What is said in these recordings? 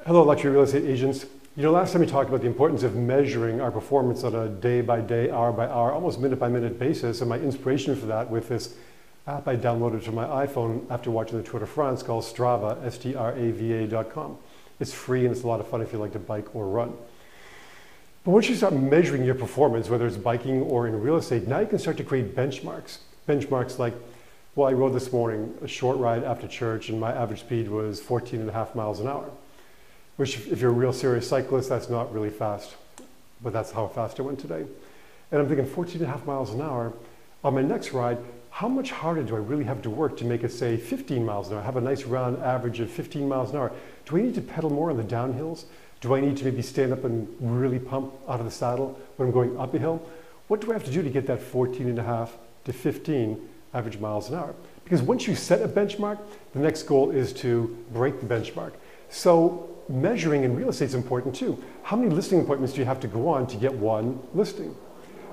Hello, luxury real estate agents. You know, last time we talked about the importance of measuring our performance on a day-by-day, hour-by-hour, almost minute-by-minute basis, and my inspiration for that with this app I downloaded to my iPhone after watching the Tour de France called Strava, Strava.com. It's free and it's a lot of fun if you like to bike or run. But once you start measuring your performance, whether it's biking or in real estate, now you can start to create benchmarks. Benchmarks like, well, I rode this morning a short ride after church and my average speed was 14.5 miles an hour. Which, if you're a real serious cyclist, that's not really fast, but that's how fast I went today. And I'm thinking 14.5 miles an hour. On my next ride, how much harder do I really have to work to make it, say, 15 miles an hour, have a nice round average of 15 miles an hour? Do I need to pedal more on the downhills? Do I need to maybe stand up and really pump out of the saddle when I'm going up a hill? What do I have to do to get that 14.5 to 15 average miles an hour? Because once you set a benchmark, the next goal is to break the benchmark. So measuring in real estate is important too. How many listing appointments do you have to go on to get one listing?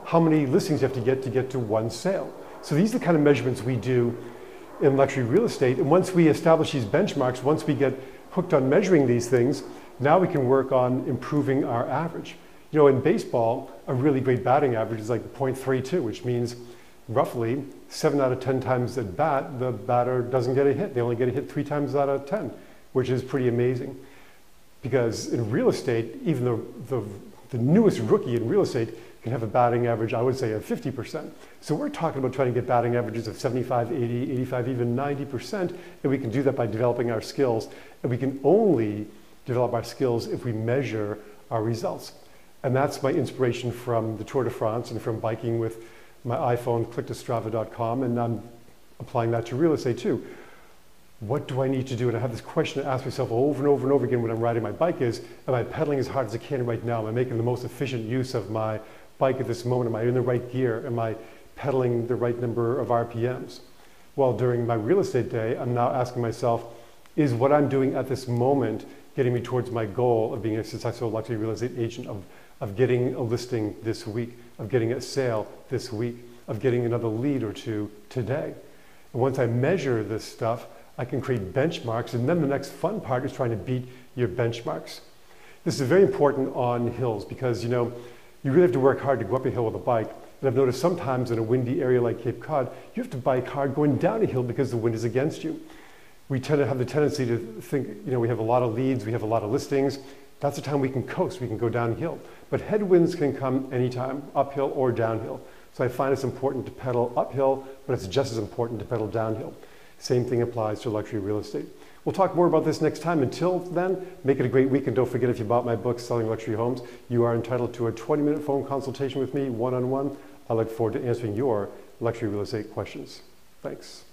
How many listings do you have to get to one sale? So these are the kind of measurements we do in luxury real estate. And once we establish these benchmarks, once we get hooked on measuring these things, now we can work on improving our average. You know, in baseball, a really great batting average is like .32, which means roughly 7 out of 10 times at bat, the batter doesn't get a hit. They only get a hit 3 times out of 10, which is pretty amazing. Because in real estate, even the newest rookie in real estate can have a batting average, I would say, of 50%. So we're talking about trying to get batting averages of 75, 80, 85, even 90%, and we can do that by developing our skills. And we can only develop our skills if we measure our results. And that's my inspiration from the Tour de France and from biking with my iPhone, click to Strava.com, and I'm applying that to real estate too. What do I need to do? And I have this question to ask myself over and over and over again when I'm riding my bike is, am I pedaling as hard as I can right now? Am I making the most efficient use of my bike at this moment? Am I in the right gear? Am I pedaling the right number of RPMs? Well, during my real estate day, I'm now asking myself, is what I'm doing at this moment getting me towards my goal of being a successful luxury real estate agent, of getting a listing this week, of getting a sale this week, of getting another lead or two today? And once I measure this stuff, I can create benchmarks, and then the next fun part is trying to beat your benchmarks. This is very important on hills because, you know, you really have to work hard to go up a hill with a bike. And I've noticed sometimes in a windy area like Cape Cod, you have to bike hard going down a hill because the wind is against you. We tend to have the tendency to think, you know, we have a lot of leads, we have a lot of listings. That's the time we can coast, we can go downhill. But headwinds can come anytime, uphill or downhill. So I find it's important to pedal uphill, but it's just as important to pedal downhill. Same thing applies to luxury real estate. We'll talk more about this next time. Until then, make it a great week. And don't forget, if you bought my book, Selling Luxury Homes, you are entitled to a 20-minute phone consultation with me, one-on-one. I look forward to answering your luxury real estate questions. Thanks.